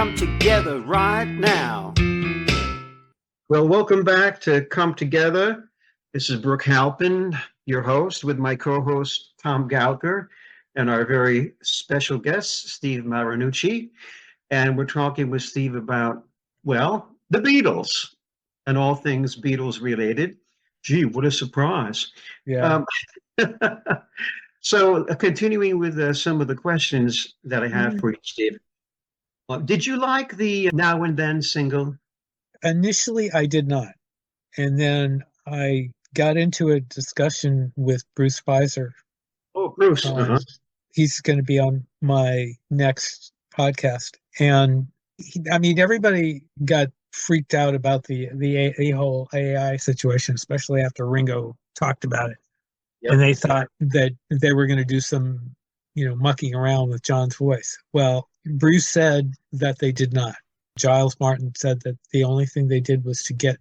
come together right now. Well, welcome back to Come Together. This is Brooke Halpin, your host, with my co-host, Tom Gouker, and our very special guest, Steve Marinucci. And we're talking with Steve about, well, the Beatles and all things Beatles related. Gee, what a surprise. Yeah. So continuing with some of the questions that I have for you, Steve. Did you like the Now and Then single? Initially, I did not. And then I got into a discussion with Bruce Spicer. Oh, Bruce. He's going to be on my next podcast. And everybody got freaked out about the whole AI situation, especially after Ringo talked about it. Yep. And they thought that they were going to do some, mucking around with John's voice. Well, Bruce said that they did not. Giles Martin said that the only thing they did was to get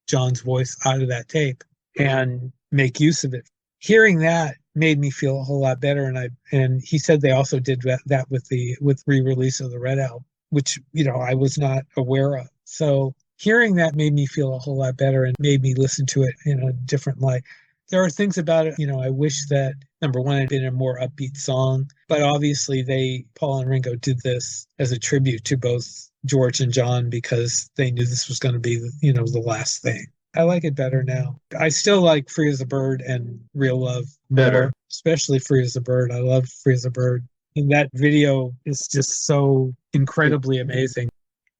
John's voice out of that tape and make use of it. Hearing that made me feel a whole lot better. And he said they also did that with re-release of the Red Album, which, I was not aware of. So hearing that made me feel a whole lot better and made me listen to it in a different light. There are things about it, I wish that, number one, it had been a more upbeat song, but obviously Paul and Ringo did this as a tribute to both George and John because they knew this was going to be, the last thing. I like it better now. I still like Free as a Bird and Real Love better, especially Free as a Bird. I love Free as a Bird. And that video is just so incredibly amazing.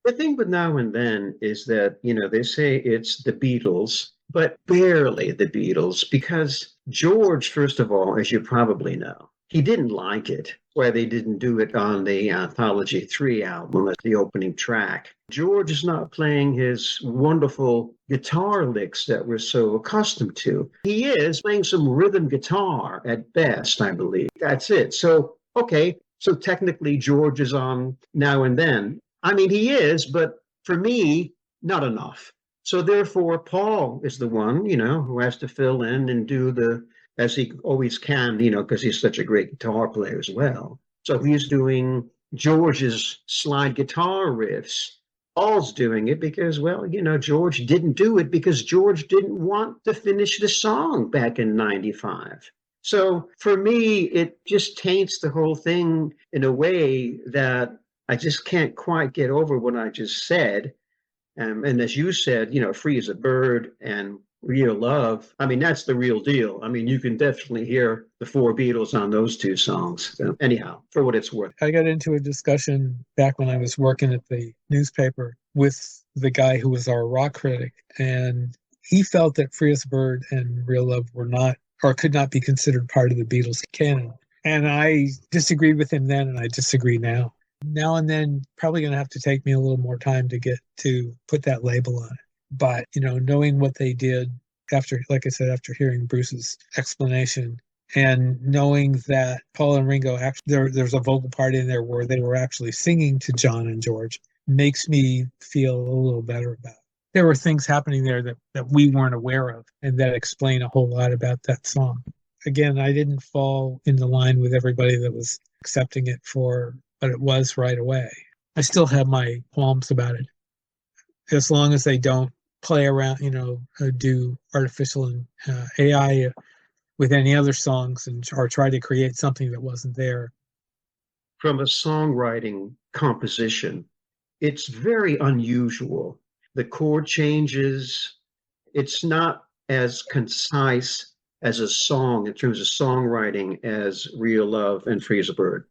The thing with Now and Then is that, they say it's the Beatles, but barely the Beatles, because George, first of all, as you probably know, he didn't like it. Why they didn't do it on the Anthology 3 album as the opening track. George is not playing his wonderful guitar licks that we're so accustomed to. He is playing some rhythm guitar at best, I believe. That's it. So, okay, so technically George is on Now and Then. He is, but for me, not enough. So therefore, Paul is the one, who has to fill in and do as he always can, because he's such a great guitar player as well. So he's doing George's slide guitar riffs. Paul's doing it because, well, George didn't do it because George didn't want to finish the song back in 95. So for me, it just taints the whole thing in a way that I just can't quite get over what I just said. And as you said, Free as a Bird and Real Love, that's the real deal. You can definitely hear the four Beatles on those two songs. So anyhow, for what it's worth. I got into a discussion back when I was working at the newspaper with the guy who was our rock critic, and he felt that Free as a Bird and Real Love were not, or could not be considered part of the Beatles canon. And I disagreed with him then, and I disagree now. Now and Then probably going to have to take me a little more time to get to put that label on it. But, knowing what they did after, like I said, after hearing Bruce's explanation and knowing that Paul and Ringo, actually, there's a vocal part in there where they were actually singing to John and George, makes me feel a little better about it. There were things happening there that we weren't aware of and that explain a whole lot about that song. Again, I didn't fall into line with everybody that was accepting it for what it was right away. I still have my qualms about it. As long as they don't play around, do artificial and AI with any other songs or try to create something that wasn't there. From a songwriting composition, it's very unusual. The chord changes, it's not as concise as a song in terms of songwriting as Real Love and Free as a Bird.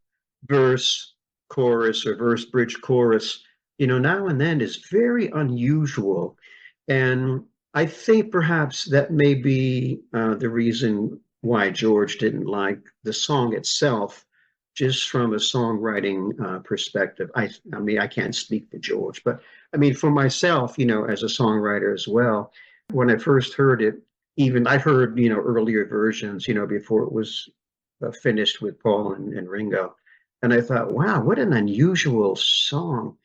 Verse, chorus, or verse, bridge, chorus, Now and Then is very unusual. And I think perhaps that may be the reason why George didn't like the song itself, just from a songwriting perspective. I can't speak for George, but for myself, as a songwriter as well, when I first heard it, even I've heard, earlier versions, before it was finished with Paul and Ringo. And I thought, wow, what an unusual song,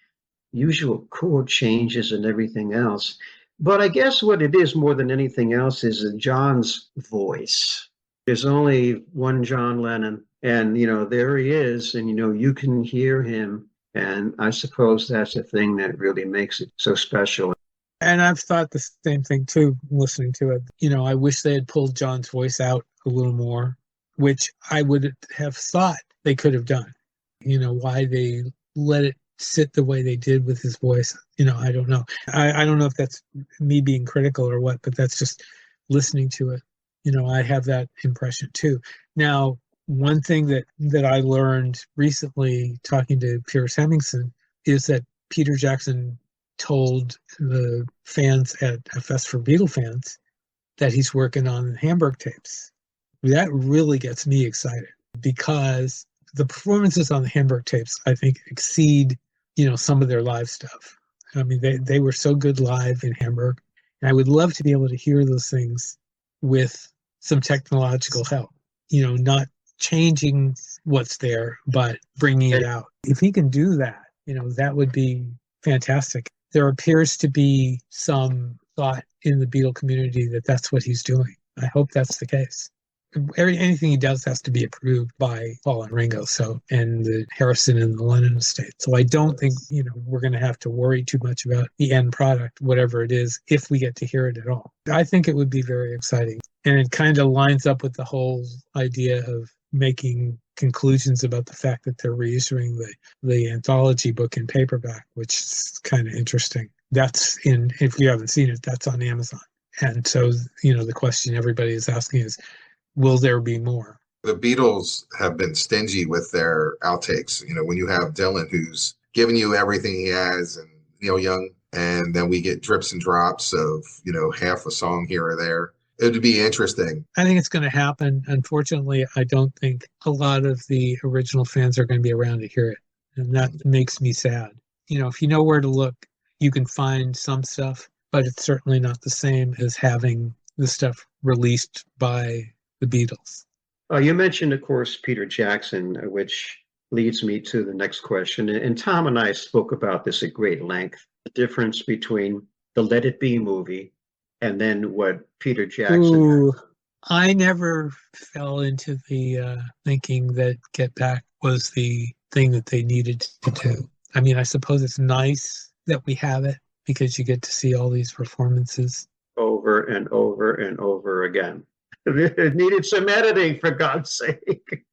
usual chord changes and everything else. But I guess what it is more than anything else is John's voice. There's only one John Lennon, and, there he is, and, you can hear him. And I suppose that's the thing that really makes it so special. And I've thought the same thing too, listening to it. I wish they had pulled John's voice out a little more, which I would have thought they could have done. Why they let it sit the way they did with his voice. I don't know. I don't know if that's me being critical or what, but that's just listening to it. I have that impression too. Now, one thing that I learned recently talking to Piers Hemmingson is that Peter Jackson told the fans at a Fest for Beatle fans that he's working on Hamburg tapes. That really gets me excited because the performances on the Hamburg tapes, I think, exceed, some of their live stuff. I mean, they were so good live in Hamburg. And I would love to be able to hear those things with some technological help, not changing what's there, but bringing it out. If he can do that, that would be fantastic. There appears to be some thought in the Beatle community that that's what he's doing. I hope that's the case. Anything he does has to be approved by Paul and Ringo, and the Harrison and the Lennon estate. So I don't think, we're going to have to worry too much about the end product, whatever it is, if we get to hear it at all. I think it would be very exciting. And it kind of lines up with the whole idea of making conclusions about the fact that they're reissuing the anthology book in paperback, which is kind of interesting. If you haven't seen it, that's on Amazon. And so, the question everybody is asking is, will there be more? The Beatles have been stingy with their outtakes. When you have Dylan, who's giving you everything he has, and Neil Young, and then we get drips and drops of, half a song here or there. It would be interesting. I think it's going to happen. Unfortunately, I don't think a lot of the original fans are going to be around to hear it. And that makes me sad. If you know where to look, you can find some stuff, but it's certainly not the same as having the stuff released by the Beatles. You mentioned, of course, Peter Jackson, which leads me to the next question. And Tom and I spoke about this at great length, the difference between the Let It Be movie and then what Peter Jackson... Ooh, I never fell into the thinking that Get Back was the thing that they needed to do. I mean, I suppose it's nice that we have it because you get to see all these performances. Over and over and over again. It needed some editing, for God's sake.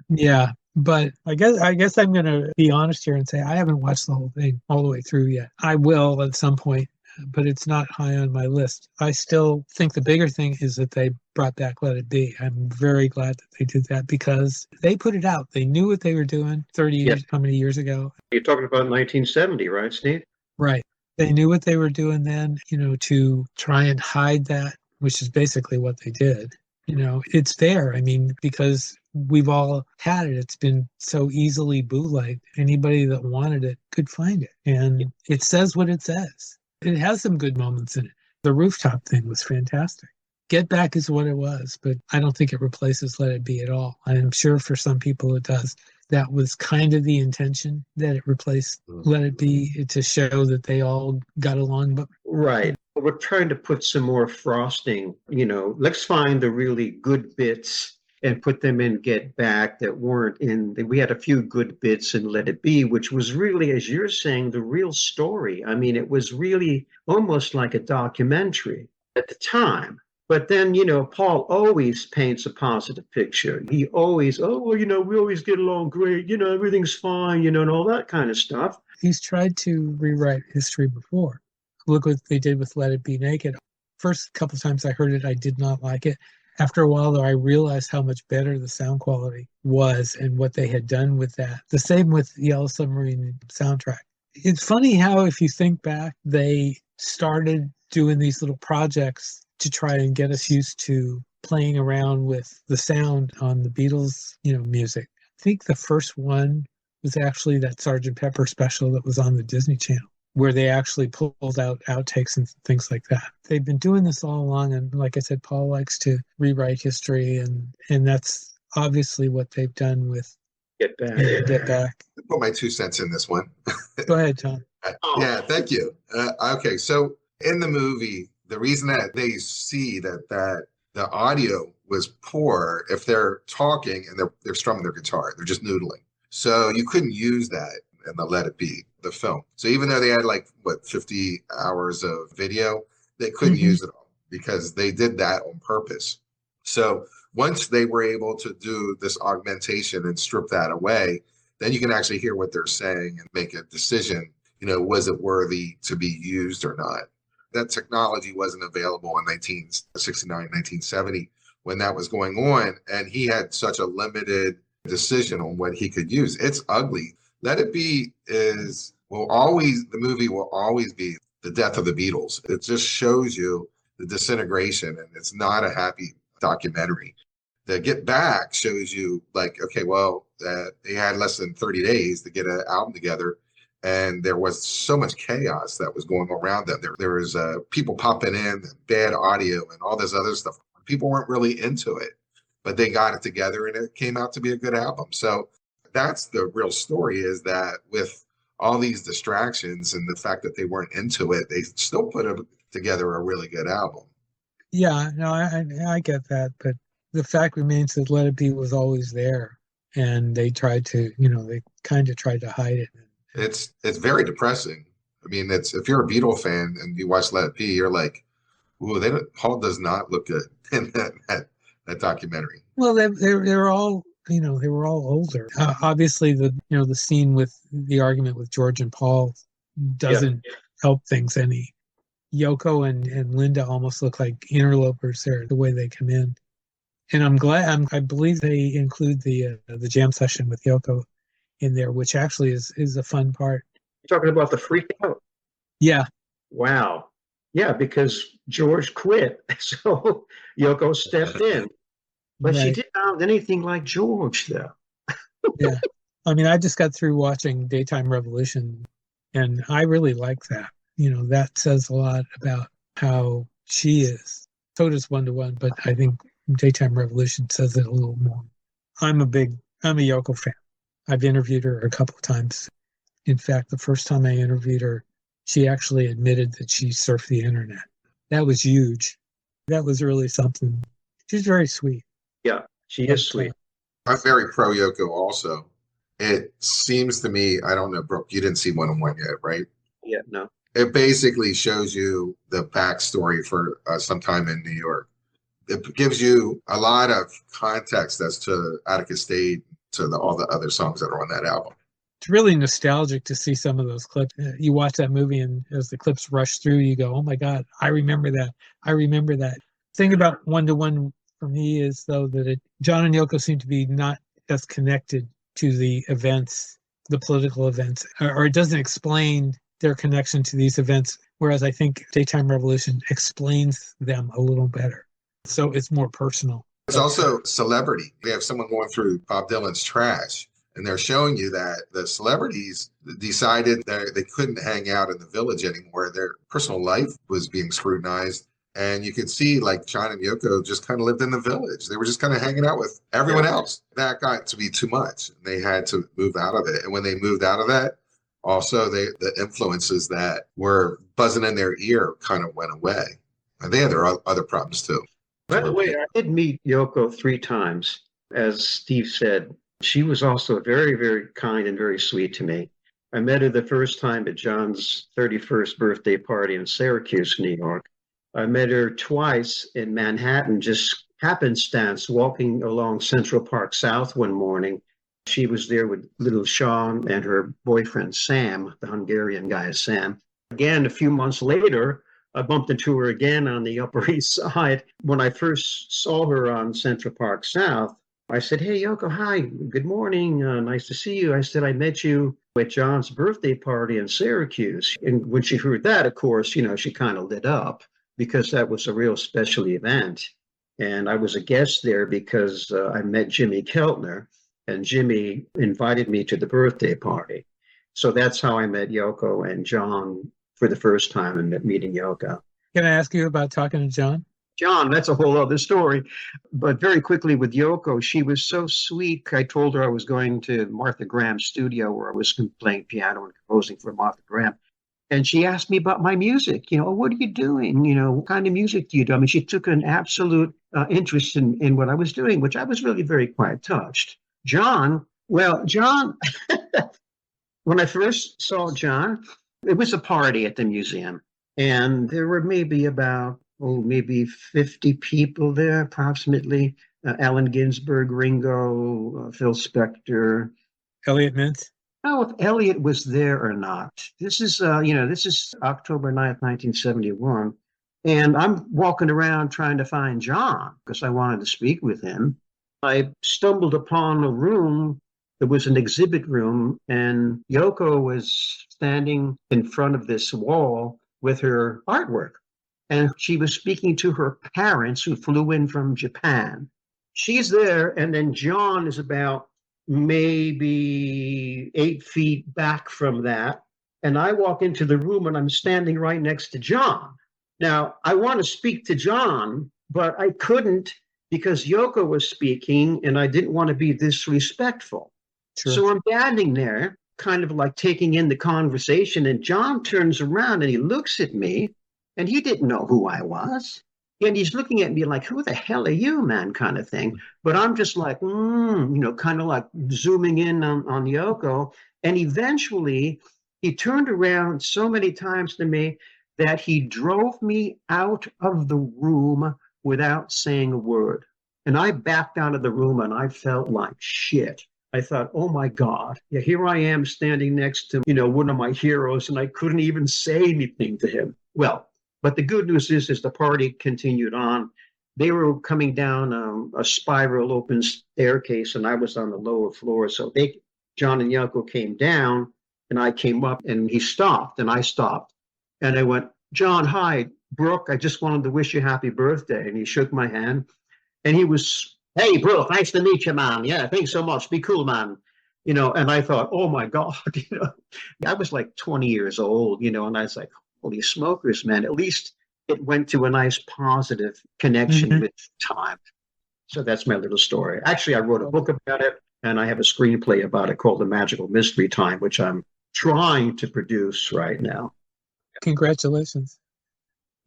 Yeah, but I guess I'm going to be honest here and say I haven't watched the whole thing all the way through yet. I will at some point, but it's not high on my list. I still think the bigger thing is that they brought back Let It Be. I'm very glad that they did that because they put it out. They knew what they were doing 30 years, Yes. How many years ago? You're talking about 1970, right, Steve? Right. They knew what they were doing then, to try and hide that, which is basically what they did. It's there. I mean, because we've all had it. It's been so easily bootlegged. Anybody that wanted it could find it. And it says what it says. It has some good moments in it. The rooftop thing was fantastic. Get Back is what it was, but I don't think it replaces Let It Be at all. I'm sure for some people it does. That was kind of the intention, that it replaced Let It Be, to show that they all got along. But Right. We're trying to put some more frosting, let's find the really good bits and put them in Get Back that weren't in. We had a few good bits in Let It Be, which was really, as you're saying, the real story. I mean, it was really almost like a documentary at the time. But then, Paul always paints a positive picture. He always, we always get along great, everything's fine, and all that kind of stuff. He's tried to rewrite history before. Look what they did with Let It Be Naked. First couple of times I heard it, I did not like it. After a while, though, I realized how much better the sound quality was and what they had done with that. The same with Yellow Submarine soundtrack. It's funny how, if you think back, they started doing these little projects to try and get us used to playing around with the sound on the Beatles, music. I think the first one was actually that Sgt. Pepper special that was on the Disney Channel, where they actually pulled out outtakes and things like that. They've been doing this all along, and like I said, Paul likes to rewrite history, and that's obviously what they've done with Get Back. Get Back. I'll put my 2 cents in this one. Go ahead, Tom. Yeah, thank you. Okay, so in the movie, the reason that they see that the audio was poor, if they're talking and they're strumming their guitar, they're just noodling. So you couldn't use that. in the Let It Be, the film. So even though they had 50 hours of video, they couldn't use it all because they did that on purpose. So once they were able to do this augmentation and strip that away, then you can actually hear what they're saying and make a decision, was it worthy to be used or not? That technology wasn't available in 1969, 1970 when that was going on. And he had such a limited decision on what he could use. It's ugly. Let It Be the movie will always be the death of the Beatles. It just shows you the disintegration, and it's not a happy documentary. The Get Back shows you they had less than 30 days to get an album together. And there was so much chaos that was going around them. There was people popping in, bad audio, and all this other stuff. People weren't really into it, but they got it together, and it came out to be a good album. So that's the real story, is that with all these distractions and the fact that they weren't into it, they still put together a really good album. Yeah, no, I get that, but the fact remains that Let It Be was always there, and they tried to, they kind of tried to hide it. It's very depressing. I mean, if you're a Beatle fan and you watch Let It Be, you're like, ooh, Paul does not look good in that documentary. Well, they were all, they were all older. Obviously, the scene with the argument with George and Paul doesn't help things any. Yoko and Linda almost look like interlopers there, the way they come in. And I'm glad. I believe they include the jam session with Yoko in there, which actually is a fun part. You're talking about the freak out? Yeah. Wow. Yeah, because George quit, so Yoko stepped in. But she didn't sound anything like George, though. Yeah. I mean, I just got through watching Daytime Revolution, and I really like that. That says a lot about how she is. So does One to One, but I think Daytime Revolution says it a little more. I'm a Yoko fan. I've interviewed her a couple of times. In fact, the first time I interviewed her, she actually admitted that she surfed the internet. That was huge. That was really something. She's very sweet. Yeah, she is sweet. I'm very pro Yoko also. It seems to me, I don't know, Brooke, you didn't see One on One yet, right? Yeah, no. It basically shows you the backstory for some time in New York. It gives you a lot of context as to Attica State, to all the other songs that are on that album. It's really nostalgic to see some of those clips. You watch that movie, and as the clips rush through, you go, oh my God, I remember that. I remember that. The thing about One to One for me is, though, that John and Yoko seem to be not as connected to the events, the political events, or it doesn't explain their connection to these events, whereas I think Daytime Revolution explains them a little better. So it's more personal. It's also celebrity. We have someone going through Bob Dylan's trash, and they're showing you that the celebrities decided that they couldn't hang out in the Village anymore. Their personal life was being scrutinized. And you could see John and Yoko just kind of lived in the Village. They were just kind of hanging out with everyone else. That got to be too much. They had to move out of it. And when they moved out of that, also the influences that were buzzing in their ear kind of went away. And they had their other problems too. By the way, I did meet Yoko 3 times. As Steve said, she was also very, very kind and very sweet to me. I met her the first time at John's 31st birthday party in Syracuse, New York. I met her twice in Manhattan, just happenstance, walking along Central Park South one morning. She was there with little Sean and her boyfriend, Sam, the Hungarian guy, Sam. Again, a few months later, I bumped into her again on the Upper East Side. When I first saw her on Central Park South, I said, hey, Yoko, hi, good morning. Nice to see you. I said, I met you at John's birthday party in Syracuse. And when she heard that, of course, she kind of lit up because that was a real special event. And I was a guest there because I met Jimmy Keltner, and Jimmy invited me to the birthday party. So that's how I met Yoko and John for the first time, and meeting Yoko. Can I ask you about talking to John? John, that's a whole other story. But very quickly with Yoko, she was so sweet. I told her I was going to Martha Graham's studio where I was playing piano and composing for Martha Graham. And she asked me about my music. What are you doing? What kind of music do you do? I mean, she took an absolute interest in what I was doing, which I was really very quite touched. John, When I first saw John, it was a party at the museum, and there were maybe about, maybe 50 people there, approximately. Allen Ginsberg, Ringo, Phil Spector. Elliot Mintz. Oh, if Elliot was there or not. This is, this is October 9th, 1971. And I'm walking around trying to find John because I wanted to speak with him. I stumbled upon a room. It was an exhibit room, and Yoko was standing in front of this wall with her artwork. And she was speaking to her parents who flew in from Japan. She's there, and then John is about maybe 8 feet back from that. And I walk into the room, and I'm standing right next to John. Now, I want to speak to John, but I couldn't because Yoko was speaking, and I didn't want to be disrespectful. Sure. So I'm standing there, kind of like taking in the conversation, and John turns around and he looks at me, and he didn't know who I was. And he's looking at me like, who the hell are you, man, kind of thing. But I'm just like, kind of like zooming in on Yoko. And eventually he turned around so many times to me that he drove me out of the room without saying a word. And I backed out of the room, and I felt like shit. I thought, oh my God, yeah, here I am standing next to, one of my heroes, and I couldn't even say anything to him. Well, but the good news is the party continued on. They were coming down a spiral open staircase, and I was on the lower floor. So John and Yoko came down, and I came up, and he stopped, and I stopped. And I went, John, hi, Brooke, I just wanted to wish you happy birthday. And he shook my hand, and he was, hey, Brooke, nice to meet you, man. Yeah, thanks so much. Be cool, man. And I thought, oh my God, I was like 20 years old, and I was like, holy smokers, man. At least it went to a nice positive connection with time. So that's my little story. Actually, I wrote a book about it, and I have a screenplay about it called The Magical Mystery Time, which I'm trying to produce right now. Congratulations.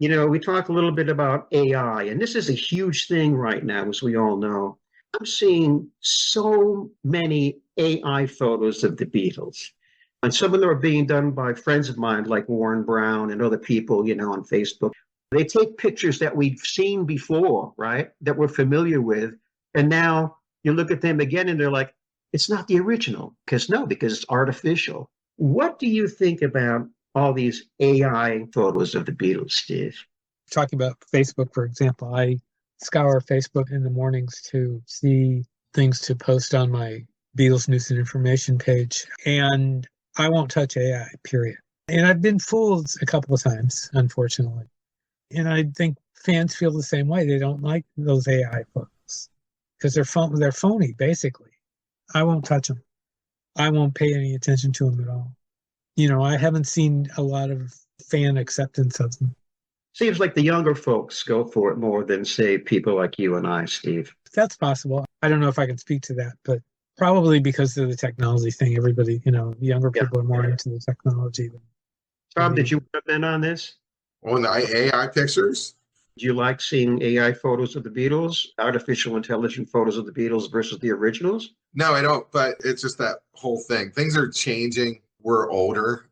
We talked a little bit about AI, and this is a huge thing right now, as we all know. I'm seeing so many AI photos of the Beatles. And some of them are being done by friends of mine like Warren Brown and other people, on Facebook. They take pictures that we've seen before, right, that we're familiar with. And now you look at them again and they're like, it's not the original. Because it's artificial. What do you think about all these AI photos of the Beatles, Steve? Talking about Facebook, for example, I scour Facebook in the mornings to see things to post on my Beatles News and Information page. And I won't touch AI, period. And I've been fooled a couple of times, unfortunately. And I think fans feel the same way. They don't like those AI photos because they're phony, basically. I won't touch them. I won't pay any attention to them at all. I haven't seen a lot of fan acceptance of them. Seems like the younger folks go for it more than, say, people like you and I, Steve. That's possible. I don't know if I can speak to that, but probably because of the technology thing. Everybody, younger people are more into the technology. Tom, did you want in on this? On the AI pictures? Do you like seeing AI photos of the Beatles, artificial intelligent photos of the Beatles versus the originals? No, I don't, but it's just that whole thing. Things are changing. We're older.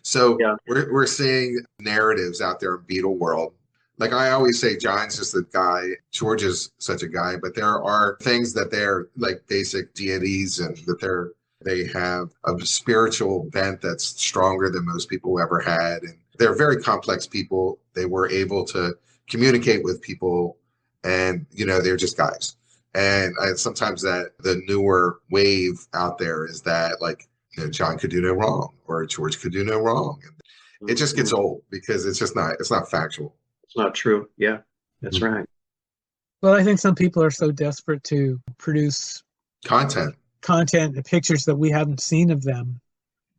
So yeah. We're seeing narratives out there in Beatle world. Like I always say, John's just a guy. George is such a guy, but there are things that they're like basic deities and that they have a spiritual bent that's stronger than most people ever had. And they're very complex people. They were able to communicate with people and, they're just guys. And sometimes that the newer wave out there is that like, John could do no wrong or George could do no wrong. And it just gets old because it's not factual. It's not true. Yeah, that's right. Well, I think some people are so desperate to produce content and pictures that we haven't seen of them.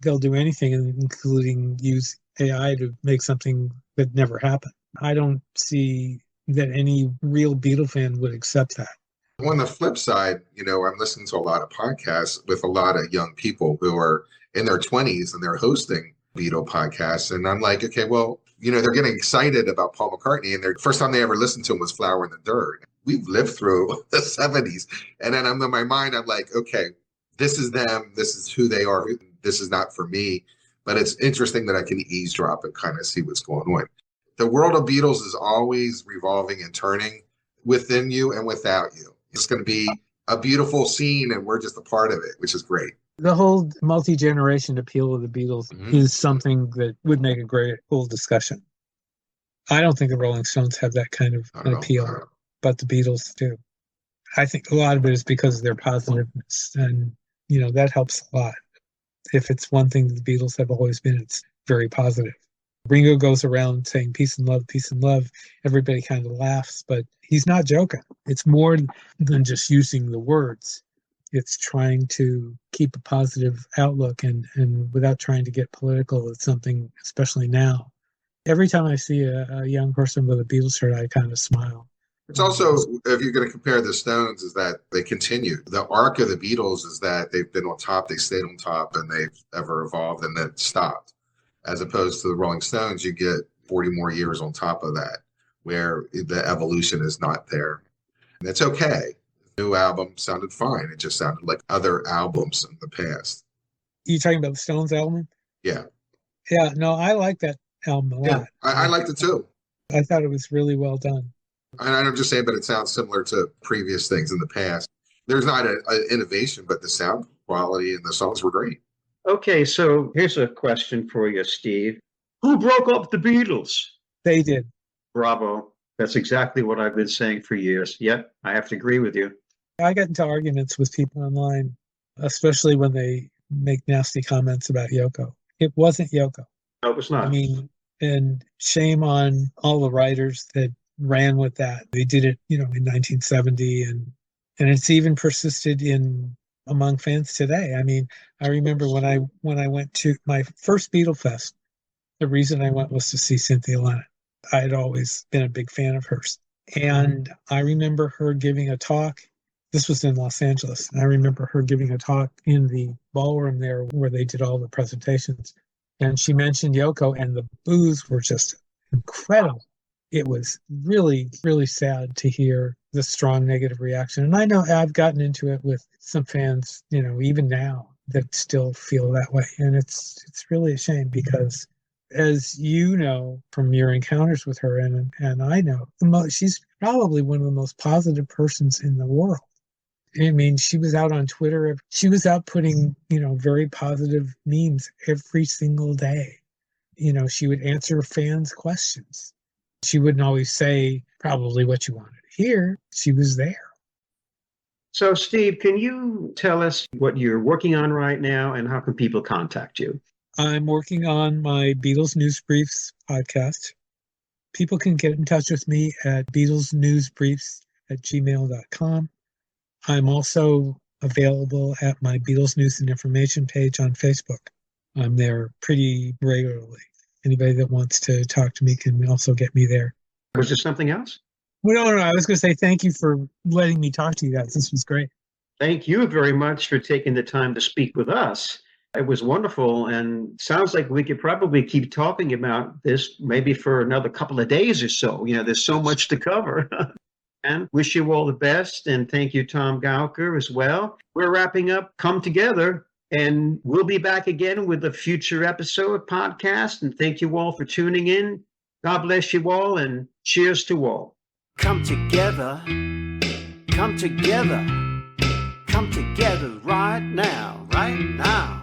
They'll do anything, including use AI to make something that never happened. I don't see that any real Beatle fan would accept that. On the flip side, I'm listening to a lot of podcasts with a lot of young people who are in their 20s and they're hosting Beatle podcasts. And I'm like, okay, well, they're getting excited about Paul McCartney. And the first time they ever listened to him was Flower in the Dirt. We've lived through the 70s. And then in my mind, I'm like, okay, this is them. This is who they are. this is not for me. But it's interesting that I can eavesdrop and kind of see what's going on. The world of Beatles is always revolving and turning within you and without you. It's going to be a beautiful scene, and we're just a part of it, which is great. The whole multi-generation appeal of the Beatles is something that would make a great whole discussion. I don't think the Rolling Stones have that kind of an appeal, but the Beatles do. I think a lot of it is because of their positiveness, and that helps a lot. If it's one thing that the Beatles have always been, it's very positive. Ringo goes around saying peace and love, peace and love. Everybody kind of laughs, but he's not joking. It's more than just using the words. It's trying to keep a positive outlook and without trying to get political. It's something, especially now. Every time I see a young person with a Beatles shirt, I kind of smile. It's also, if you're going to compare the Stones, is that they continue. The arc of the Beatles is that they've been on top, they stayed on top, and they've ever evolved and then stopped. As opposed to the Rolling Stones, you get 40 more years on top of that, where the evolution is not there. And it's okay. The new album sounded fine. It just sounded like other albums in the past. You talking about the Stones album? Yeah. Yeah, no, I like that album a lot. Yeah, I liked it too. I thought it was really well done. And I'm just saying, but it sounds similar to previous things in the past. There's not an innovation, but the sound quality and the songs were great. Okay, so here's a question for you, Steve. Who broke up the Beatles? They did. Bravo. That's exactly what I've been saying for years. Yep, I have to agree with you. I get into arguments with people online, especially when they make nasty comments about Yoko. It wasn't Yoko. No, it was not. I mean, and shame on all the writers that ran with that. They did it, in 1970, and it's even persisted among fans today. I mean, I remember when I went to my first Beatle Fest, the reason I went was to see Cynthia Lennon. I had always been a big fan of hers. And I remember her giving a talk. This was in Los Angeles. And I remember her giving a talk in the ballroom there where they did all the presentations. And she mentioned Yoko, and the boos were just incredible. It was really, really sad to hear the strong negative reaction. And I know I've gotten into it with some fans, even now, that still feel that way. And it's really a shame because, as you know from your encounters with her, and I know, she's probably one of the most positive persons in the world. I mean, she was out on Twitter. She was out putting, very positive memes every single day. She would answer fans' questions. She wouldn't always say probably what you wanted to hear. She was there. So, Steve, can you tell us what you're working on right now and how can people contact you? I'm working on my Beatles News Briefs podcast. People can get in touch with me at BeatlesNewsBriefs@gmail.com. I'm also available at my Beatles News and Information page on Facebook. I'm there pretty regularly. Anybody that wants to talk to me can also get me there. Was there something else? Well, no. I was going to say thank you for letting me talk to you guys. This was great. Thank you very much for taking the time to speak with us. It was wonderful, and sounds like we could probably keep talking about this maybe for another couple of days or so. There's so much to cover. And wish you all the best, and thank you, Tom Gouker, as well. We're wrapping up Come Together, and we'll be back again with a future episode podcast, and thank you all for tuning in. God bless you all, and cheers to all. Come together, come together, come together right now, right now.